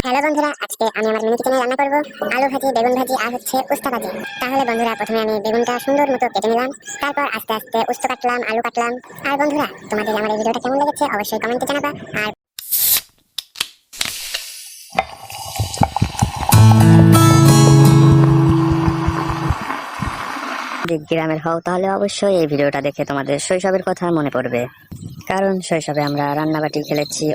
Hello বন্ধুরা, আজকে আমি আমার মিনি কিচেনে রান্না করব আলু ভাজি, বেগুন ভাজি আর হচ্ছে উস্তা ভাজি। তাহলে বন্ধুরা, প্রথমে আমি বেগুনটা সুন্দর মতো কেটে নিলাম, তারপর আস্তে আস্তে উস্তা কাটলাম, আলু কাটলাম। আর বন্ধুরা, তোমাদের আমার এই ভিডিওটা কেমন লেগেছে অবশ্যই কমেন্টে জানাবা। আর যদি গ্রামের হও তাহলে অবশ্যই এই ভিডিওটা দেখে তোমাদের শৈশবের কথা মনে পড়বে, কারণ শৈশবে আমরা রান্নাবাটি খেলেছি।